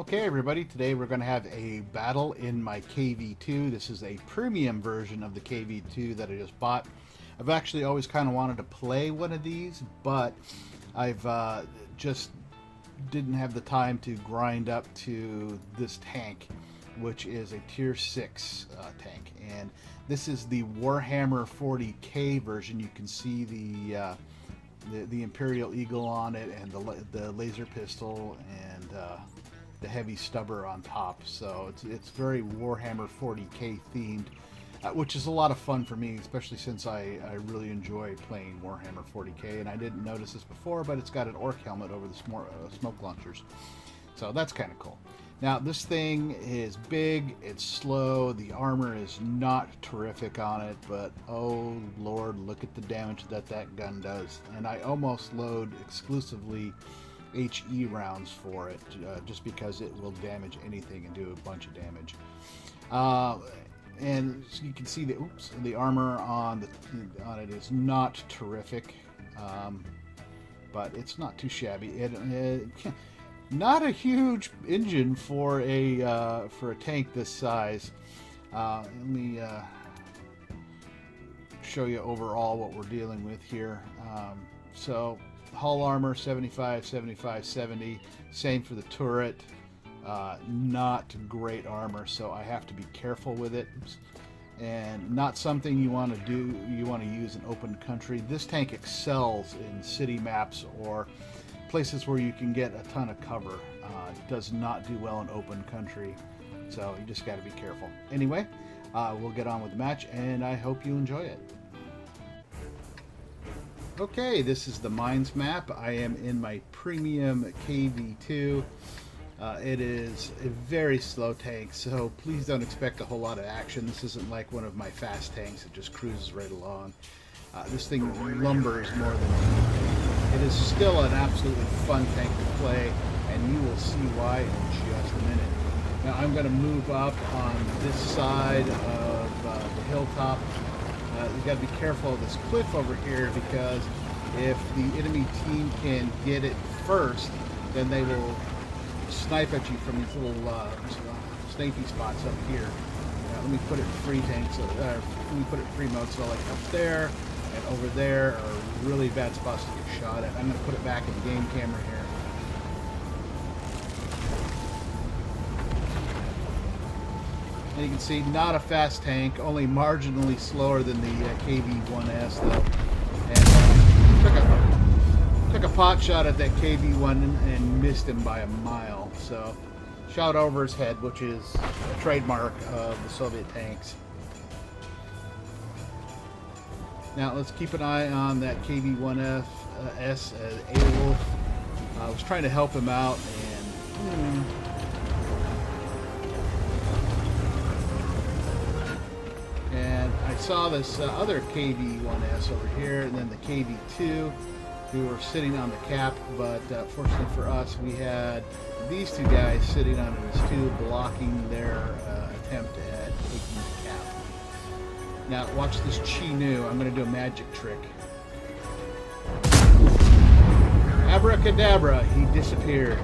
Okay everybody, today we're going to have a battle in my KV2. This is a premium version of the KV2 that I just bought. I've actually always kind of wanted to play one of these, but I've just didn't have the time to grind up to this tank, which is a tier 6 tank. And this is the Warhammer 40k version. You can see the Imperial Eagle on it, and the laser pistol, and the heavy stubber on top. So it's very Warhammer 40k themed, which is a lot of fun for me, especially since I really enjoy playing Warhammer 40k. And I didn't notice this before, but it's got an orc helmet over the smoke launchers, so that's kind of cool. Now this thing is big, it's slow, the armor is not terrific on it, but oh lord, look at the damage that gun does. And I almost load exclusively HE rounds for it, just because it will damage anything and do a bunch of damage. And so you can see the armor on it is not terrific, but it's not too shabby. Not a huge engine for a tank this size. Let me show you overall what we're dealing with here. So hull armor 75, 75, 70. Same for the turret. Not great armor, so I have to be careful with it. And not something you want to do. You want to use in open country. This tank excels in city maps or places where you can get a ton of cover. It does not do well in open country, so you just got to be careful. Anyway, we'll get on with the match, and I hope you enjoy it. Okay, this is the mines map. I am in my premium KV2. It is a very slow tank, so please don't expect a whole lot of action. This isn't like one of my fast tanks that just cruises right along. This thing lumbers more than anything. It is still an absolutely fun tank to play, and you will see why in just a minute. Now I'm going to move up on this side of the hilltop. You've got to be careful of this cliff over here, because if the enemy team can get it first, then they will snipe at you from these little snaky spots up here. Let me put it in free tanks. Let me put it in free mode. So like up there and over there are really bad spots to get shot at. I'm going to put it back in game camera here. And you can see, not a fast tank, only marginally slower than the KV-1S though. And took a pot shot at that KV-1 and missed him by a mile. So shot over his head, which is a trademark of the Soviet tanks. Now let's keep an eye on that KV-1S Airwolf. I was trying to help him out, and I saw this other KV-1S over here, and then the KV-2 who were sitting on the cap, but fortunately for us, we had these two guys sitting on this tube blocking their attempt at taking the cap. Now watch this Chi Nu. I'm going to do a magic trick. Abracadabra, he disappeared.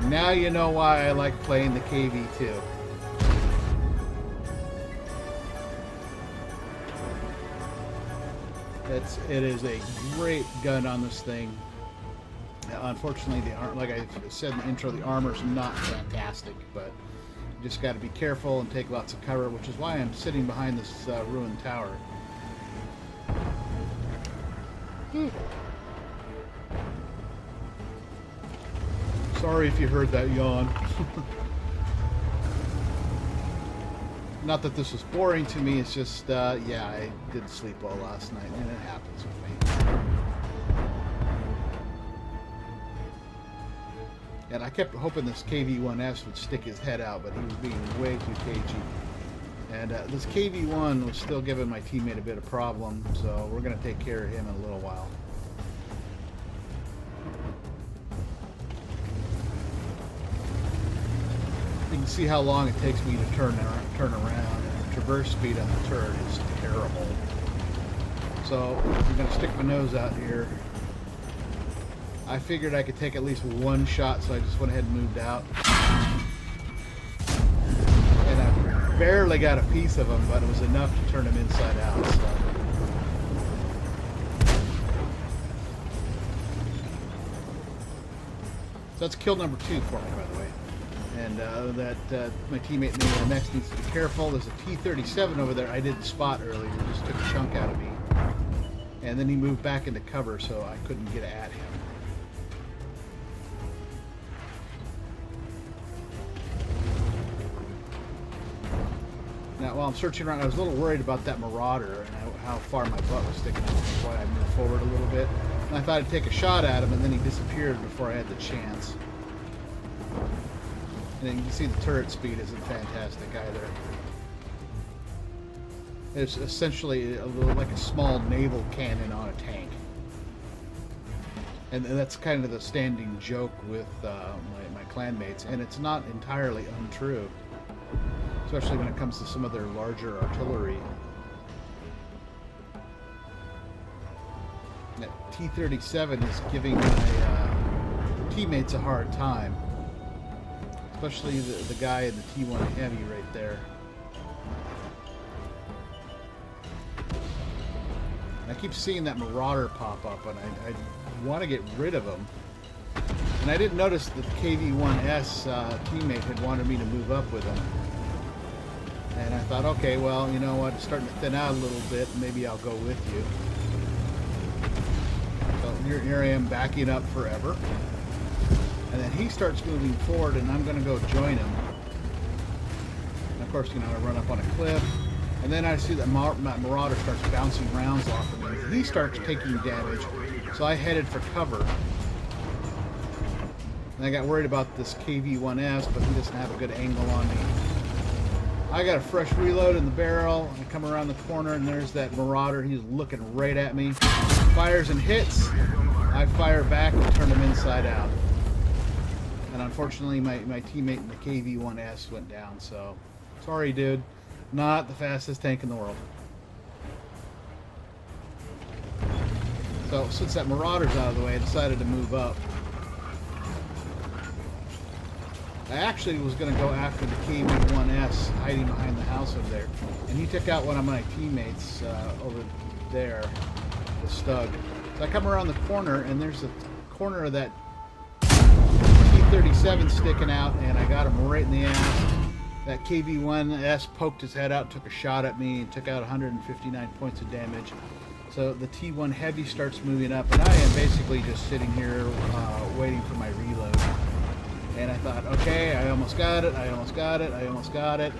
Now you know why I like playing the KV2. It is a great gun on this thing. Unfortunately, like I said in the intro, the armor's not fantastic, but you just got to be careful and take lots of cover, which is why I'm sitting behind this ruined tower. Sorry if you heard that yawn. Not that this was boring to me, it's just, yeah, I didn't sleep well last night, and it happens with me. And I kept hoping this KV-1S would stick his head out, but he was being way too cagey. And this KV-1 was still giving my teammate a bit of problem, so we're going to take care of him in a little while. You can see how long it takes me to turn around. And the traverse speed on the turret is terrible. So I'm going to stick my nose out here. I figured I could take at least one shot, so I just went ahead and moved out. barely got a piece of him, but it was enough to turn him inside out. So that's kill number 2 for me, by the way. And my teammate next needs to be careful. There's a T-37 over there I didn't spot earlier. Just took a chunk out of me. And then he moved back into cover, so I couldn't get at him. Now, while I'm searching around, I was a little worried about that Marauder and how far my butt was sticking out. That's why I moved forward a little bit. And I thought I'd take a shot at him, and then he disappeared before I had the chance. And then you can see the turret speed isn't fantastic either. It's essentially a little like a small naval cannon on a tank. And that's kind of the standing joke with my clanmates, and it's not entirely untrue. Especially when it comes to some of their larger artillery. That T-37 is giving my teammates a hard time. Especially the guy in the T1 Heavy right there. I keep seeing that Marauder pop up, and I want to get rid of him. And I didn't notice that the KV-1S teammate had wanted me to move up with him. And I thought, okay, well, you know what, it's starting to thin out a little bit, maybe I'll go with you. So here I am backing up forever. And then he starts moving forward, and I'm going to go join him. And of course, you know, I run up on a cliff. And then I see that Marauder starts bouncing rounds off of me. He starts taking damage, so I headed for cover. And I got worried about this KV-1S, but he doesn't have a good angle on me. I got a fresh reload in the barrel. I come around the corner, and there's that Marauder. He's looking right at me. Fires and hits. I fire back and turn him inside out. And unfortunately, my teammate in the KV-1S went down, so sorry, dude. Not the fastest tank in the world. So since that Marauder's out of the way, I decided to move up. I actually was going to go after the KV-1S hiding behind the house over there. And he took out one of my teammates over there, the Stug. So I come around the corner, and there's a corner of that T-37 sticking out, and I got him right in the ass. That KV-1S poked his head out, took a shot at me, and took out 159 points of damage. So the T1 Heavy starts moving up, and I am basically just sitting here waiting for my reload. And I thought, okay, I almost got it, I almost got it, I almost got it.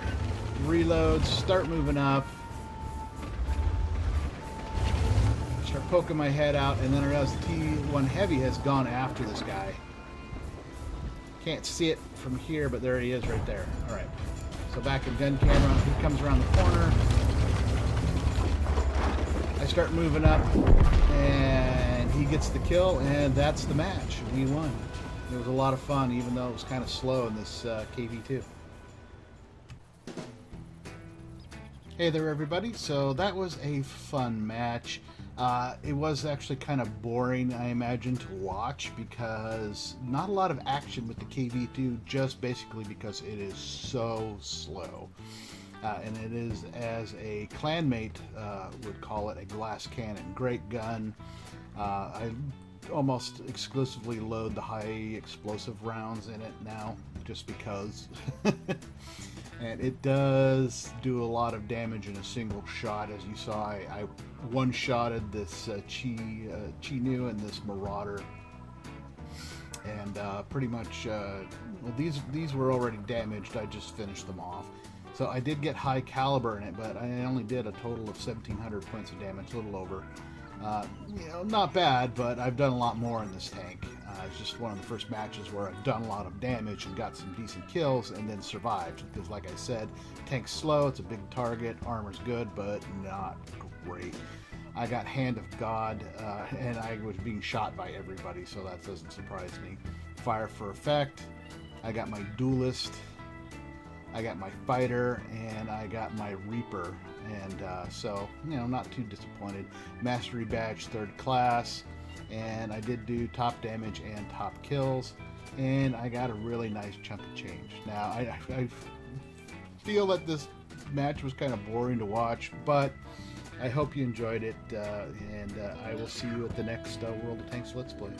Reloads, start moving up. Start poking my head out, and then I realize the T1 Heavy has gone after this guy. Can't see it from here, but there he is right there. Alright. So back in gun camera, he comes around the corner. I start moving up, and he gets the kill, and that's the match. We won. It was a lot of fun, even though it was kind of slow in this KV2. Hey there, everybody. So that was a fun match. It was actually kind of boring, I imagine, to watch because not a lot of action with the KV2, just basically because it is so slow. And it is, as a clanmate would call it, a glass cannon. Great gun. I almost exclusively load the high explosive rounds in it now, just because. And it does do a lot of damage in a single shot. As you saw, I one-shotted this Chinu and this Marauder. And pretty much, well, these were already damaged. I just finished them off. So I did get high caliber in it, but I only did a total of 1,700 points of damage, a little over. You know, not bad, but I've done a lot more in this tank. It's just one of the first matches where I've done a lot of damage and got some decent kills and then survived. Because like I said, tank's slow, it's a big target, armor's good, but not great. I got Hand of God, and I was being shot by everybody, so that doesn't surprise me. Fire for effect, I got my Duelist, I got my Fighter, and I got my Reaper. And so, you know, not too disappointed. Mastery Badge 3rd class, and I did do top damage and top kills, and I got a really nice chunk of change. Now, I feel that this match was kind of boring to watch, but I hope you enjoyed it, and I will see you at the next World of Tanks Let's Play.